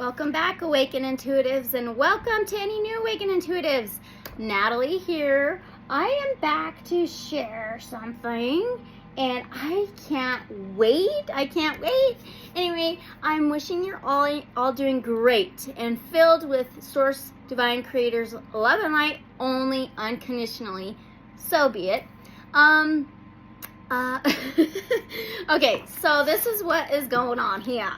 Welcome back, Awaken Intuitives, and welcome to any new Awaken Intuitives. Natalie here. I am back to share something, and I can't wait. Anyway, I'm wishing you're all doing great and filled with Source Divine Creator's love and light, only unconditionally. So be it. Okay, so this is what is going on here.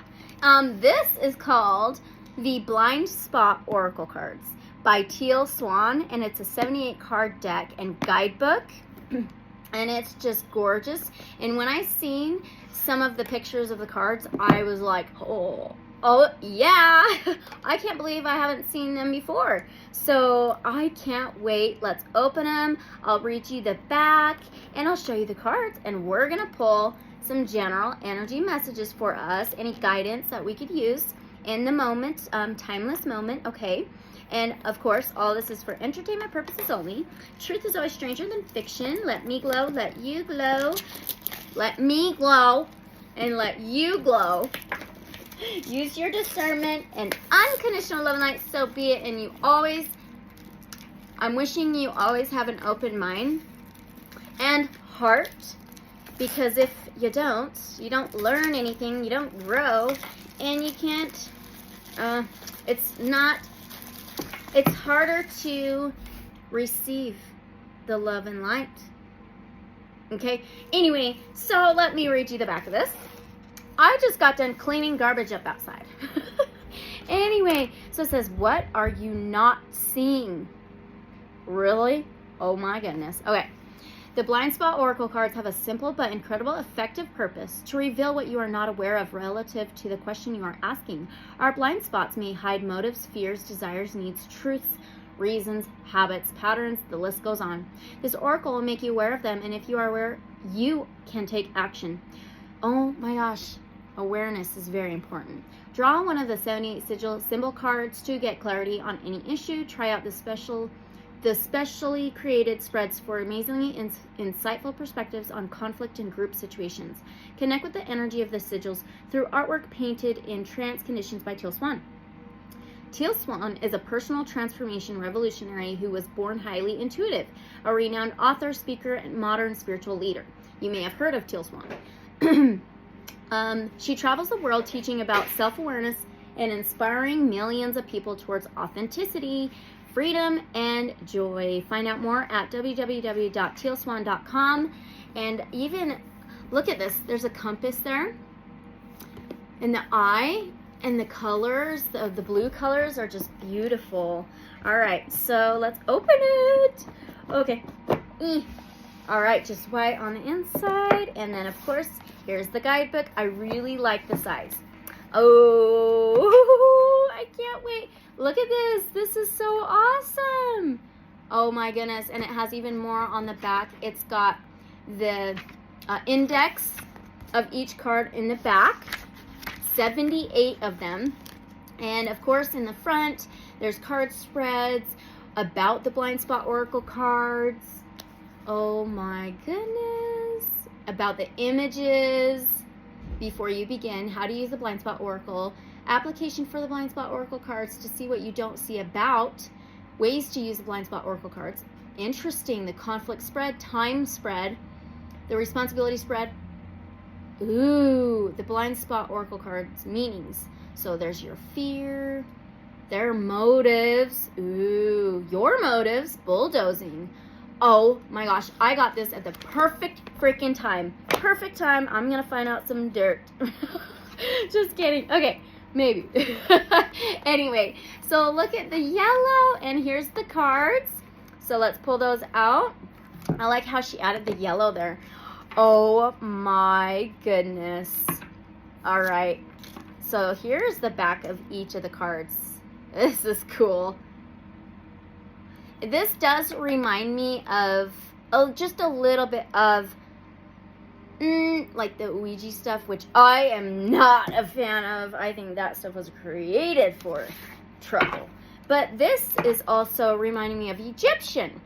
This is called the Blind Spot Oracle Cards by Teal Swan, and it's a 78 card deck and guidebook, and it's just gorgeous. And when I seen some of the pictures of the cards, I was like, oh yeah, I can't believe I haven't seen them before. So I can't wait. Let's open them. I'll read you the back and I'll show you the cards, and we're gonna pull some general energy messages for us, any guidance that we could use in the moment, timeless moment, okay? And of course, all this is for entertainment purposes only. Truth is always stranger than fiction. Let me glow, let you glow. Let me glow and let you glow. Use your discernment and unconditional love and light, so be it. And I'm wishing you always have an open mind and heart, because if you don't learn anything, you don't grow, and you can't, it's harder to receive the love and light. Okay, anyway, so let me read you the back of this. I just got done cleaning garbage up outside. Anyway, so it says, what are you not seeing? Really? Oh my goodness. Okay. The Blind Spot Oracle cards have a simple but incredible effective purpose to reveal what you are not aware of relative to the question you are asking. Our blind spots may hide motives, fears, desires, needs, truths, reasons, habits, patterns, the list goes on. This oracle will make you aware of them, and if you are aware, you can take action. Oh my gosh, awareness is very important. Draw one of the 78 sigil symbol cards to get clarity on any issue. Try out the specially created spreads for amazingly insightful perspectives on conflict and group situations. Connect with the energy of the sigils through artwork painted in trance conditions by Teal Swan. Teal Swan is a personal transformation revolutionary who was born highly intuitive, a renowned author, speaker, and modern spiritual leader. You may have heard of Teal Swan. She travels the world teaching about self-awareness and inspiring millions of people towards authenticity, freedom, and joy. Find out more at www.tealswan.com. And even look at this, there's a compass there, and the eye and the colors of the blue colors are just beautiful. All right, so let's open it. Okay. All right, just white on the inside, and then of course here's the guidebook. I really like the size. Oh, I can't wait. Look at this. This is so awesome. Oh my goodness. And it has even more on the back. It's got the index of each card in the back. 78 of them. And of course in the front, there's card spreads about the Blind Spot Oracle cards. Oh my goodness. About the images before you begin, how to use the Blind Spot Oracle, application for the Blind Spot Oracle cards to see what you don't see about, ways to use the Blind Spot Oracle cards, interesting, the conflict spread, time spread, the responsibility spread, ooh, the Blind Spot Oracle cards meanings. So there's your fear, their motives, ooh, your motives, bulldozing. Oh my gosh, I got this at the perfect freaking time. Perfect time. I'm gonna find out some dirt. Just kidding. Okay, maybe. Anyway, so look at the yellow, and here's the cards. So let's pull those out. I like how she added the yellow there. Oh my goodness. All right. So here's the back of each of the cards. This is cool. This does remind me of just a little bit of like the Ouija stuff, which I am not a fan of. I think that stuff was created for trouble. But this is also reminding me of Egyptian.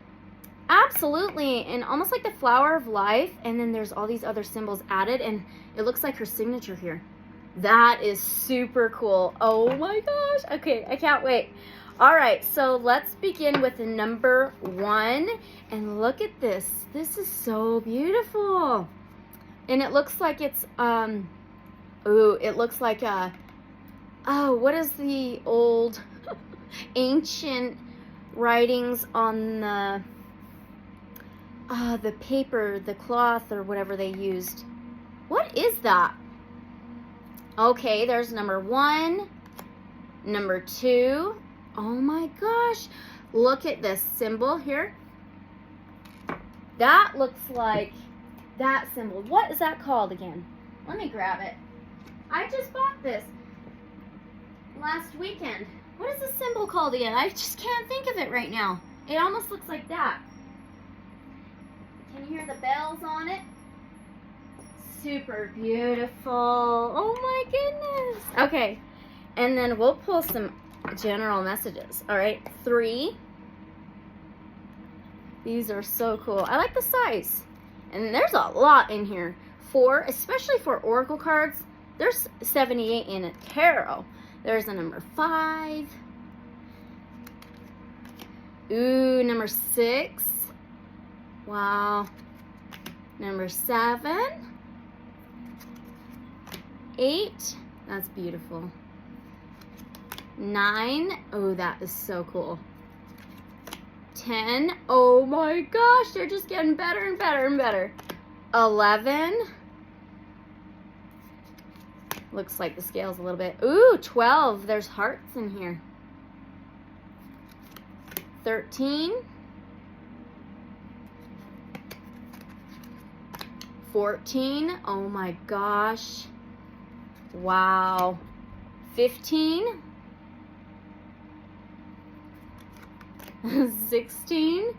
Absolutely. And almost like the flower of life. And then there's all these other symbols added. And it looks like her signature here. That is super cool. Oh my gosh. Okay, I can't wait. All right, so let's begin with the number 1. And look at this. This is so beautiful. And it looks like it's, it looks like what is the old ancient writings on the paper, the cloth, or whatever they used. What is that? Okay, there's number 1, number 2. Oh my gosh, look at this symbol here. That looks like that symbol. What is that called again? Let me grab it. I just bought this last weekend. What is the symbol called again? I just can't think of it right now. It almost looks like that. Can you hear the bells on it? Super beautiful. Oh my goodness. Okay, and then we'll pull some general messages. All right, 3. These are so cool. I like the size. And there's a lot in here. 4, especially for oracle cards, there's 78 in a tarot. There's a number 5. Ooh, number 6. Wow. Number 7. 8. That's beautiful. 9. Oh, that is so cool. 10. Oh my gosh, they're just getting better and better and better. 11. Looks like the scale's a little bit. Ooh, 12. There's hearts in here. 13. 14. Oh my gosh. Wow. 15. 16.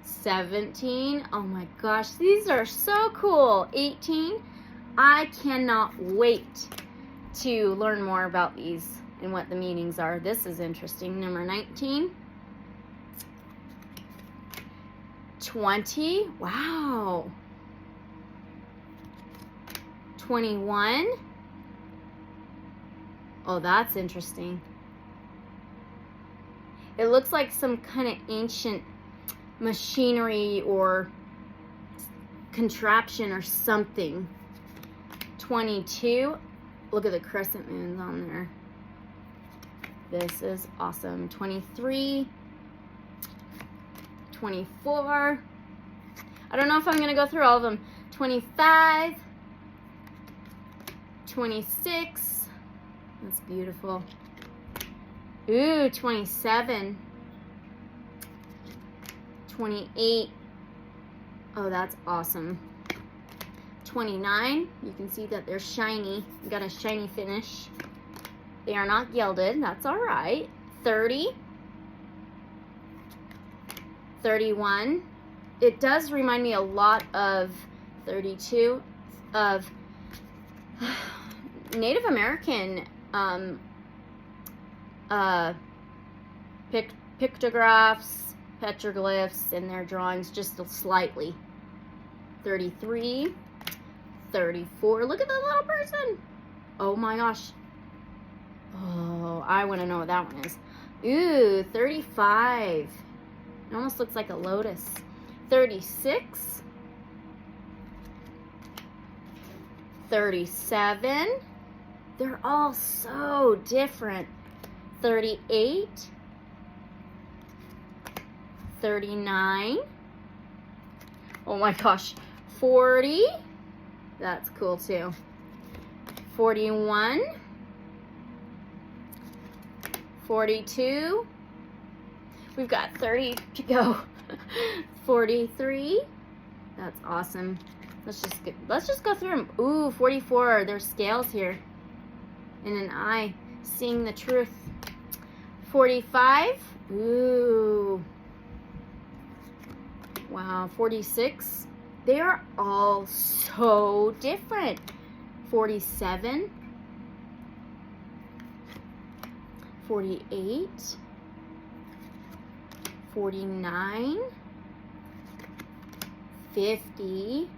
17. Oh my gosh, these are so cool. 18. I cannot wait to learn more about these and what the meanings are. This is interesting. Number 19. 20. Wow. 21. Oh, that's interesting. It looks like some kind of ancient machinery or contraption or something. 22. Look at the crescent moons on there. This is awesome. 23. 24. I don't know if I'm going to go through all of them. 25. 26. That's beautiful. Ooh, 27. 28. Oh, that's awesome. 29. You can see that they're shiny. Got a shiny finish. They are not gilded. That's all right. 30. 31. It does remind me a lot of 32 of Native American pictographs, petroglyphs in their drawings, just slightly. 33, 34. Look at the little person. Oh my gosh. Oh, I want to know what that one is. Ooh, 35. It almost looks like a lotus. 36. 37. They're all so different. 38. 39. Oh my gosh. 40. That's cool too. 41. 42. We've got 30 to go. 43. That's awesome. Let's just go through them. Ooh, 44. There's scales here. And an eye. Seeing the truth. 45. Ooh. Wow. 46. They are all so different. 47. 48. 49. 50.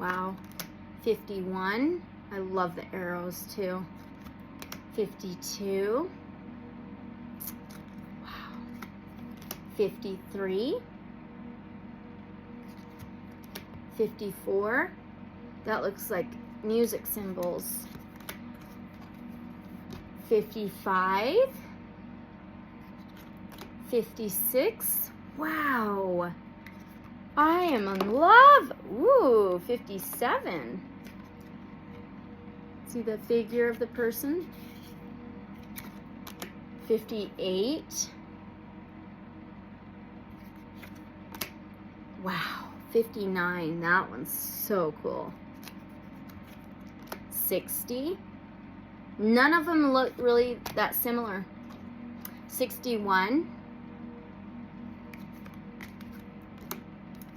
Wow. 51. I love the arrows too. 52. Wow. 53. 54. That looks like music symbols. 55. 56. Wow. I am in love. Ooh, 57. See the figure of the person? 58. Wow. 59. That one's so cool. 60. None of them look really that similar. 61.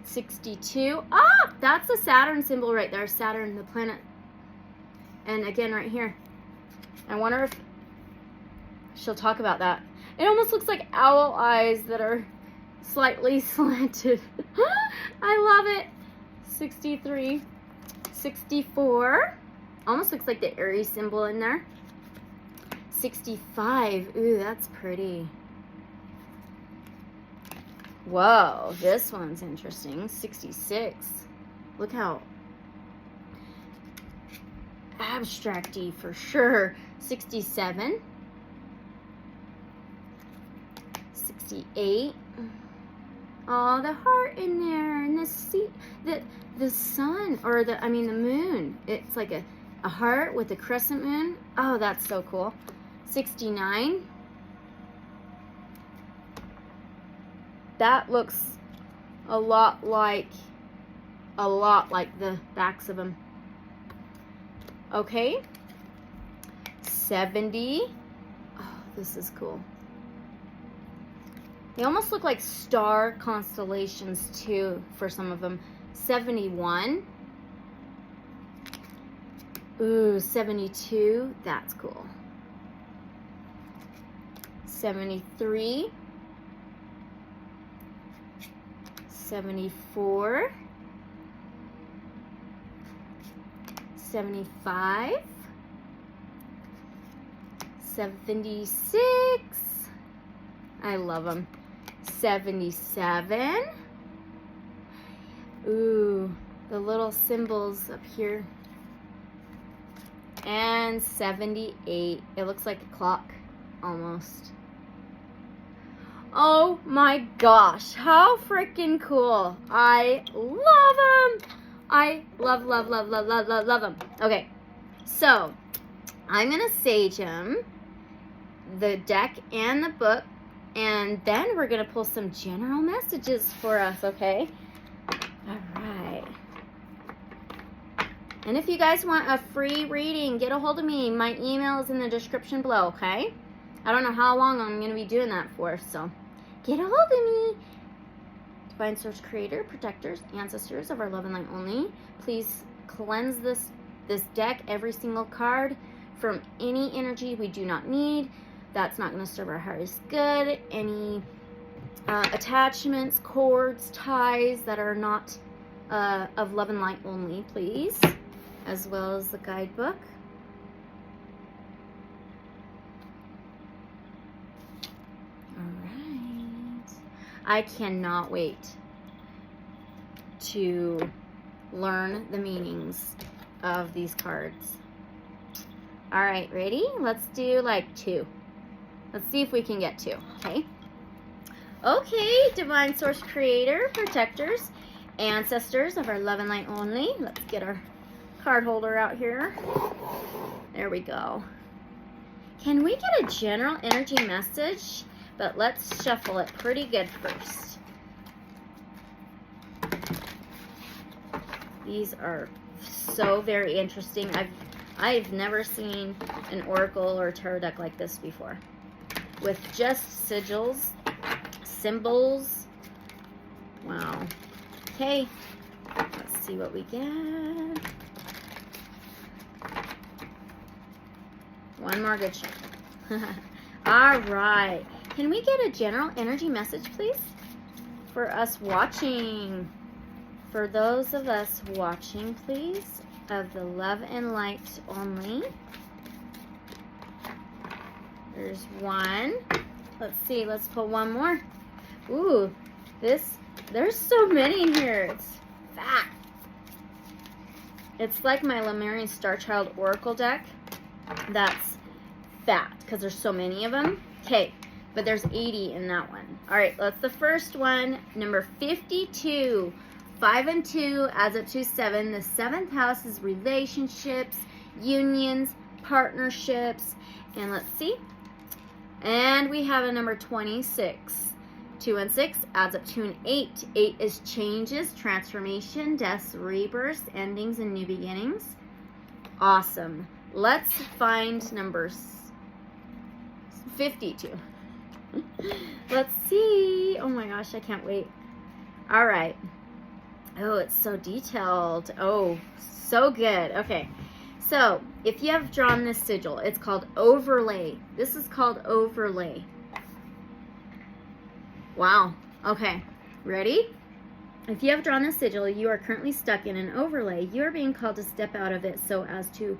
62. Ah, that's the Saturn symbol right there. Saturn, the planet. And again, right here. I wonder if she'll talk about that. It almost looks like owl eyes that are slightly slanted. I love it. 63. 64. Almost looks like the Aries symbol in there. 65. Ooh, that's pretty. Whoa, this one's interesting. 66. Look how abstract-y for sure. 67. 68. Oh, the heart in there, and the sun, or the moon. It's like a heart with a crescent moon. Oh, that's so cool. 69. That looks a lot like the backs of them. Okay. 70. Oh, this is cool. They almost look like star constellations too for some of them. 71. Ooh, 72. That's cool. 73. 74. 75. 76. I love them. 77. Ooh, the little symbols up here. And 78. It looks like a clock almost. Oh my gosh, how freaking cool. I love them. I love them. Okay, so I'm going to sage them, the deck and the book, and then we're going to pull some general messages for us, okay? All right. And if you guys want a free reading, get a hold of me. My email is in the description below, okay? I don't know how long I'm going to be doing that for, so get a hold of me. Divine Source Creator, protectors, ancestors of our love and light only, please cleanse this deck, every single card, from any energy we do not need. That's not going to serve our highest good. Any attachments, cords, ties that are not of love and light only, please. As well as the guidebook. Alright. I cannot wait to learn the meanings of these cards. Alright, ready? Let's do like 2. Let's see if we can get 2, okay? Okay, Divine Source Creator, protectors, ancestors of our love and light only. Let's get our card holder out here. There we go. Can we get a general energy message? But let's shuffle it pretty good first. These are so very interesting. I've never seen an oracle or tarot deck like this before. With just sigils, symbols. Wow. Okay. Let's see what we get. One mortgage. All right. Can we get a general energy message, please? For us watching. For those of us watching, please. of the love and light only. There's one. Let's see, let's pull one more. Ooh, there's so many in here. It's fat. It's like my Lemurian Star Child Oracle deck. That's fat because there's so many of them. Okay, but there's 80 in that one. All right, that's the first one, number 52. 5 and 2 adds up to 7. The 7th house is relationships, unions, partnerships, and let's see. And we have a number 26. 2 and 6 adds up to an 8. 8 is changes, transformation, deaths, rebirths, endings, and new beginnings. Awesome. Let's find numbers 52. Let's see. Oh my gosh, I can't wait. All right. Oh, it's so detailed. Oh, so good. Okay. So, if you have drawn this sigil, it's called overlay. This is called overlay. Wow. Okay. Ready? If you have drawn this sigil, you are currently stuck in an overlay. You are being called to step out of it so as to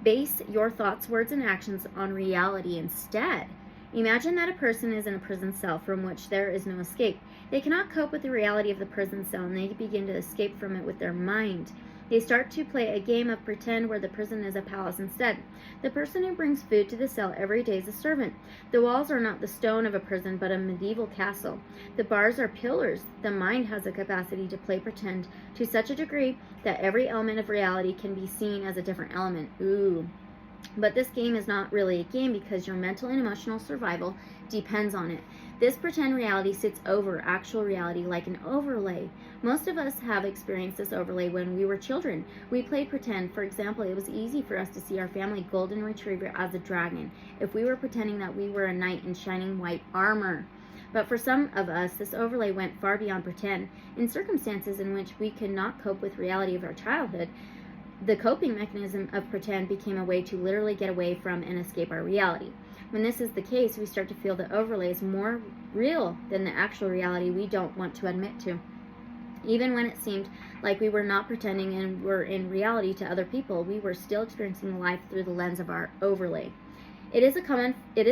base your thoughts, words, and actions on reality instead. Imagine that a person is in a prison cell from which there is no escape. They cannot cope with the reality of the prison cell, and they begin to escape from it with their mind. They start to play a game of pretend where the prison is a palace instead. The person who brings food to the cell every day is a servant. The walls are not the stone of a prison, but a medieval castle. The bars are pillars. The mind has the capacity to play pretend to such a degree that every element of reality can be seen as a different element. Ooh. But this game is not really a game because your mental and emotional survival depends on it. This pretend reality sits over actual reality like an overlay. Most of us have experienced this overlay when we were children. We played pretend. For example, it was easy for us to see our family golden retriever as a dragon if we were pretending that we were a knight in shining white armor. But for some of us, this overlay went far beyond pretend. In circumstances in which we could not cope with reality of our childhood, the coping mechanism of pretend became a way to literally get away from and escape our reality. When this is the case, we start to feel the overlay is more real than the actual reality we don't want to admit to. Even when it seemed like we were not pretending and were in reality to other people, we were still experiencing life through the lens of our overlay. It is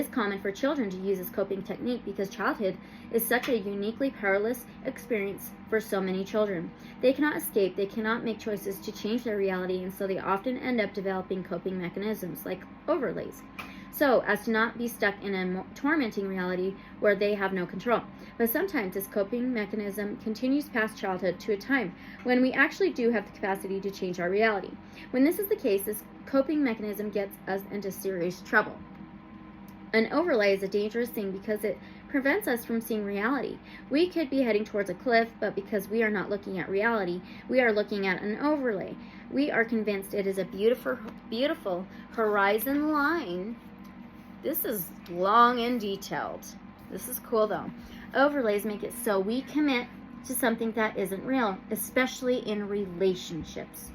common for children to use this coping technique because childhood is such a uniquely powerless experience for so many children. They cannot escape, they cannot make choices to change their reality, and so they often end up developing coping mechanisms like overlays, so as to not be stuck in a tormenting reality where they have no control. But sometimes this coping mechanism continues past childhood to a time when we actually do have the capacity to change our reality. When this is the case, this coping mechanism gets us into serious trouble. An overlay is a dangerous thing because it prevents us from seeing reality. We could be heading towards a cliff, but because we are not looking at reality, we are looking at an overlay. We are convinced it is a beautiful, beautiful horizon line. This is long and detailed. This is cool though. Overlays make it so we commit to something that isn't real, especially in relationships.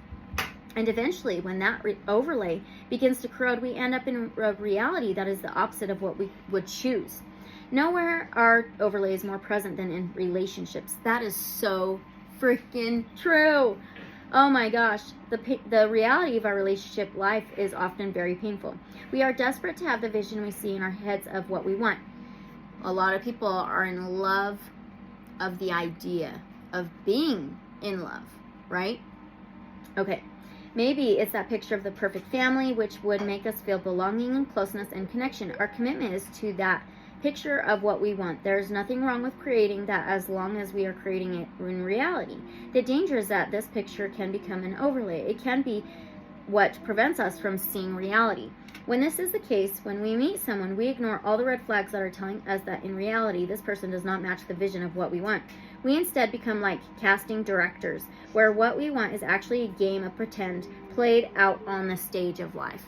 And eventually, when that overlay begins to corrode, we end up in a reality that is the opposite of what we would choose. Nowhere are overlays more present than in relationships. That is so freaking true. Oh my gosh, the reality of our relationship life is often very painful. We are desperate to have the vision we see in our heads of what we want. A lot of people are in love of the idea of being in love, right? Okay. Maybe it's that picture of the perfect family, which would make us feel belonging and closeness and connection. Our commitment is to that picture of what we want. There's nothing wrong with creating that as long as we are creating it in reality. The danger is that this picture can become an overlay. It can be what prevents us from seeing reality. When this is the case, when we meet someone, we ignore all the red flags that are telling us that in reality, this person does not match the vision of what we want. We instead become like casting directors, where what we want is actually a game of pretend played out on the stage of life.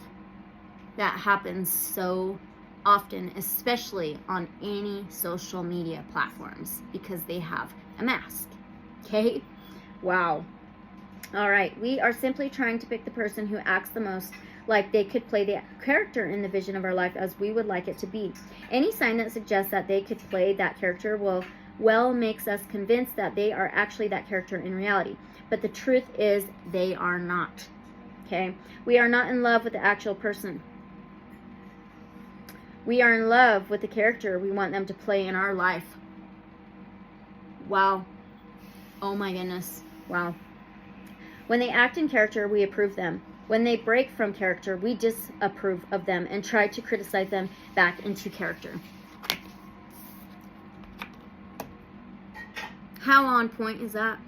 That happens so often, especially on any social media platforms, because they have a mask. Okay? Wow. All right, we are simply trying to pick the person who acts the most like they could play the character in the vision of our life as we would like it to be. Any sign that suggests that they could play that character makes us convinced that they are actually that character in reality. But the truth is they are not. Okay? We are not in love with the actual person. We are in love with the character we want them to play in our life. Wow. Oh my goodness. Wow. When they act in character, we approve them. When they break from character, we disapprove of them and try to criticize them back into character. How on point is that?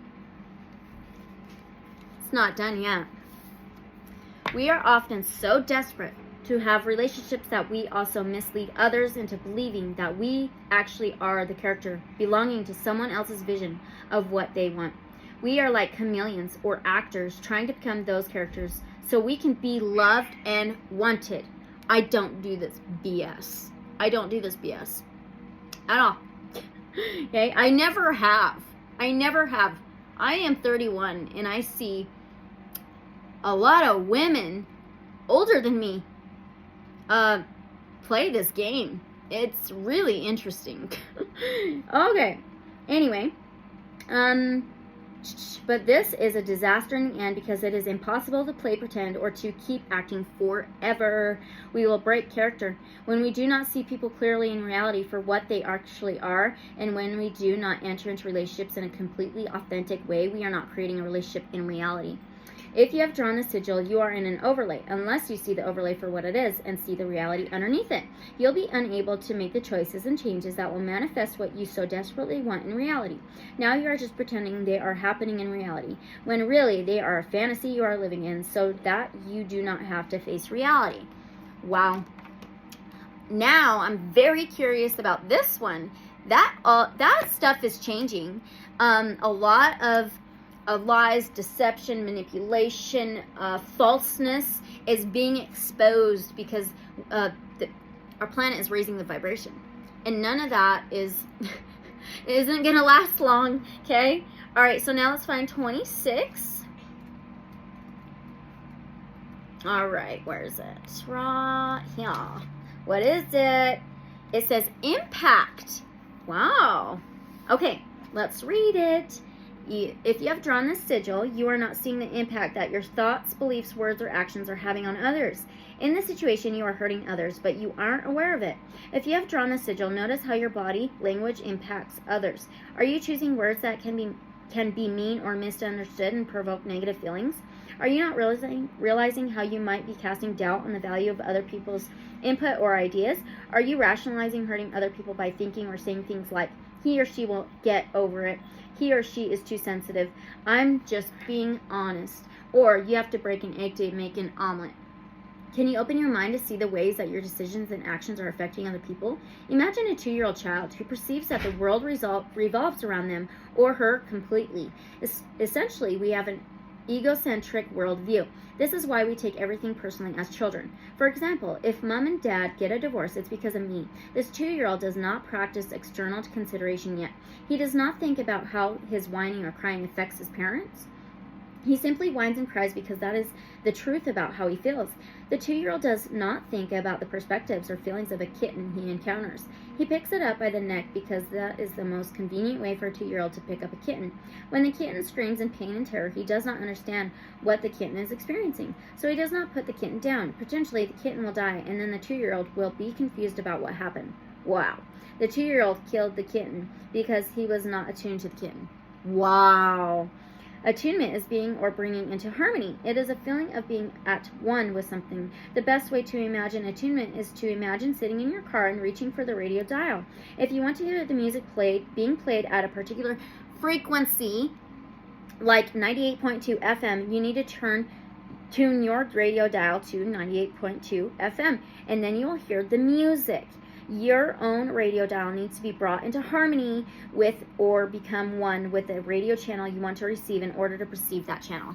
It's not done yet. We are often so desperate to have relationships that we also mislead others into believing that we actually are the character belonging to someone else's vision of what they want. We are like chameleons or actors trying to become those characters so we can be loved and wanted. I don't do this BS. I don't do this BS at all. Okay? I never have. I never have. I am 31 and I see a lot of women older than me play this game. It's really interesting. Okay. Anyway, but this is a disaster in the end because it is impossible to play pretend or to keep acting forever. We will break character when we do not see people clearly in reality for what they actually are, and when we do not enter into relationships in a completely authentic way. We are not creating a relationship in reality. If you have drawn the sigil, you are in an overlay, unless you see the overlay for what it is and see the reality underneath it. You'll be unable to make the choices and changes that will manifest what you so desperately want in reality. Now you are just pretending they are happening in reality, when really they are a fantasy you are living in, so that you do not have to face reality. Wow. Now I'm very curious about this one. That stuff is changing. A lot of lies, deception, manipulation, falseness is being exposed because our planet is raising the vibration, and none of that isn't gonna last long. Okay. All right. So now let's find 26. All right. Where is it? Right here. What is it? It says impact. Wow. Okay. Let's read it. If you have drawn this sigil, you are not seeing the impact that your thoughts, beliefs, words, or actions are having on others. In this situation, you are hurting others, but you aren't aware of it. If you have drawn the sigil, notice how your body language impacts others. Are you choosing words that can be mean or misunderstood and provoke negative feelings? Are you not realizing how you might be casting doubt on the value of other people's input or ideas? Are you rationalizing hurting other people by thinking or saying things like, he or she will get over it, he or she is too sensitive, I'm just being honest, or you have to break an egg to make an omelet? Can you open your mind to see the ways that your decisions and actions are affecting other people? Imagine a 2-year-old child who perceives that the world revolves around them or her completely. Essentially, we have an egocentric worldview. This is why we take everything personally as children. For example, if mom and dad get a divorce, it's because of me. This 2-year-old does not practice external consideration yet. He does not think about how his whining or crying affects his parents. He simply whines and cries because that is the truth about how he feels. The 2-year-old does not think about the perspectives or feelings of a kitten he encounters. He picks it up by the neck because that is the most convenient way for a 2-year-old to pick up a kitten. When the kitten screams in pain and terror, he does not understand what the kitten is experiencing, so he does not put the kitten down. Potentially, the kitten will die, and then the 2-year-old will be confused about what happened. Wow. The 2-year-old killed the kitten because he was not attuned to the kitten. Wow. Attunement is being or bringing into harmony. It is a feeling of being at one with something. The best way to imagine attunement is to imagine sitting in your car and reaching for the radio dial. If you want to hear the music being played at a particular frequency, like 98.2 FM, you need to tune your radio dial to 98.2 FM, and then you will hear the music. Your own radio dial needs to be brought into harmony with or become one with the radio channel you want to receive in order to perceive that channel.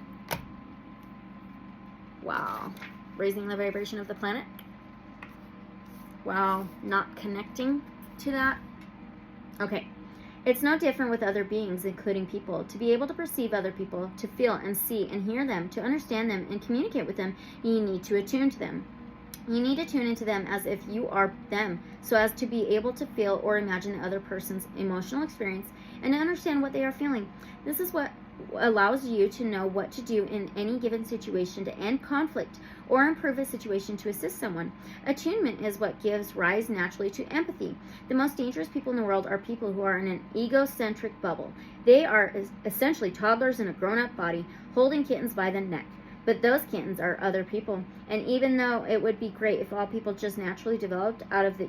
Wow. Raising the vibration of the planet. Wow. Not connecting to that. Okay. It's no different with other beings, including people. To be able to perceive other people, to feel and see and hear them, to understand them and communicate with them, you need to attune to them. You need to tune into them as if you are them, so as to be able to feel or imagine the other person's emotional experience and to understand what they are feeling. This is what allows you to know what to do in any given situation to end conflict or improve a situation to assist someone. Attunement is what gives rise naturally to empathy. The most dangerous people in the world are people who are in an egocentric bubble. They are essentially toddlers in a grown-up body holding kittens by the neck. But those kittens are other people. And even though it would be great if all people just naturally developed out of the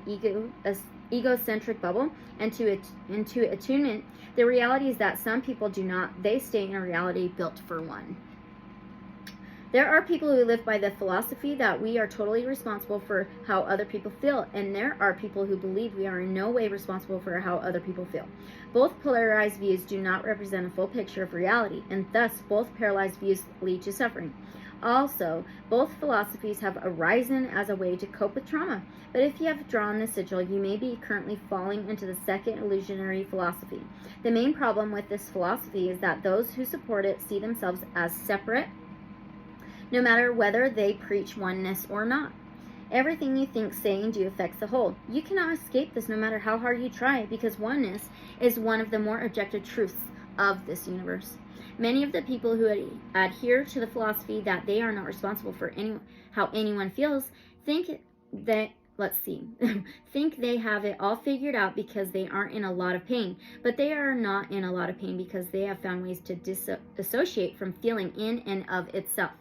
egocentric bubble into attunement, the reality is that some people do not. They stay in a reality built for one. There are people who live by the philosophy that we are totally responsible for how other people feel, and there are people who believe we are in no way responsible for how other people feel. Both polarized views do not represent a full picture of reality, and thus both paralyzed views lead to suffering. Also, both philosophies have arisen as a way to cope with trauma. But if you have drawn the sigil, you may be currently falling into the second illusionary philosophy. The main problem with this philosophy is that those who support it see themselves as separate, no matter whether they preach oneness or not. Everything you think, say, and do affects the whole. You cannot escape this no matter how hard you try, because oneness is one of the more objective truths of this universe. Many of the people who adhere to the philosophy that they are not responsible for how anyone feels think they have it all figured out because they aren't in a lot of pain. But they are not in a lot of pain because they have found ways to dissociate from feeling in and of itself.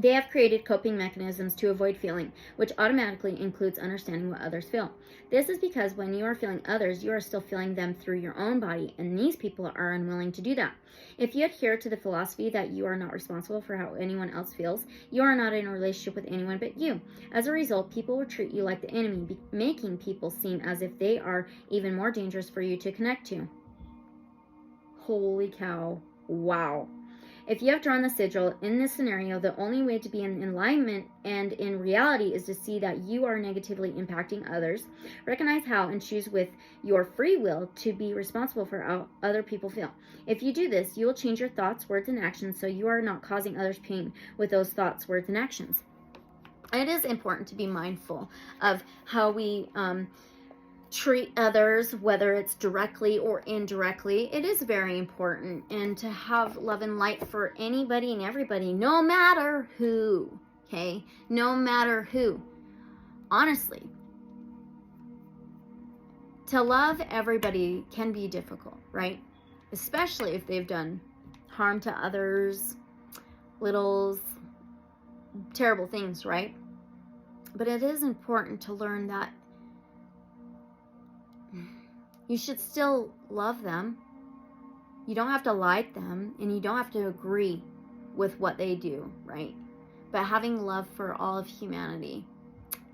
They have created coping mechanisms to avoid feeling, which automatically includes understanding what others feel. This is because when you are feeling others, you are still feeling them through your own body, and these people are unwilling to do that. If you adhere to the philosophy that you are not responsible for how anyone else feels, you are not in a relationship with anyone but you. As a result, people will treat you like the enemy, making people seem as if they are even more dangerous for you to connect to. Holy cow. Wow. If you have drawn the sigil in this scenario, the only way to be in alignment and in reality is to see that you are negatively impacting others, recognize how, and choose with your free will to be responsible for how other people feel. If you do this, you will change your thoughts, words, and actions so you are not causing others pain with those thoughts, words, and actions. It is important to be mindful of how we treat others, whether it's directly or indirectly. It is very important, and to have love and light for anybody and everybody, no matter who, okay? No matter who. Honestly, to love everybody can be difficult, right? Especially if they've done harm to others, little terrible things, right? But it is important to learn that you should still love them. You don't have to like them, and you don't have to agree with what they do, right? But having love for all of humanity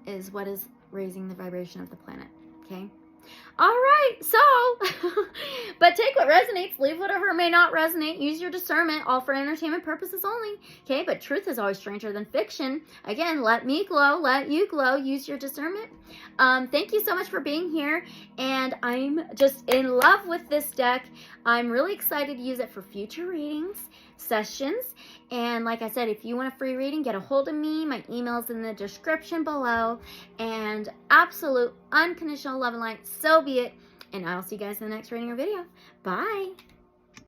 is what is raising the vibration of the planet, okay? All right, so, but take what resonates, leave whatever may not resonate, use your discernment, all for entertainment purposes only, okay? But truth is always stranger than fiction. Again, let me glow, let you glow, use your discernment. Thank you so much for being here, and I'm just in love with this deck. I'm really excited to use it for future readings, sessions, and like I said, if you want a free reading, get a hold of me. My email's in the description below, and absolute unconditional love and light, so be it, and I'll see you guys in the next reading or video. Bye!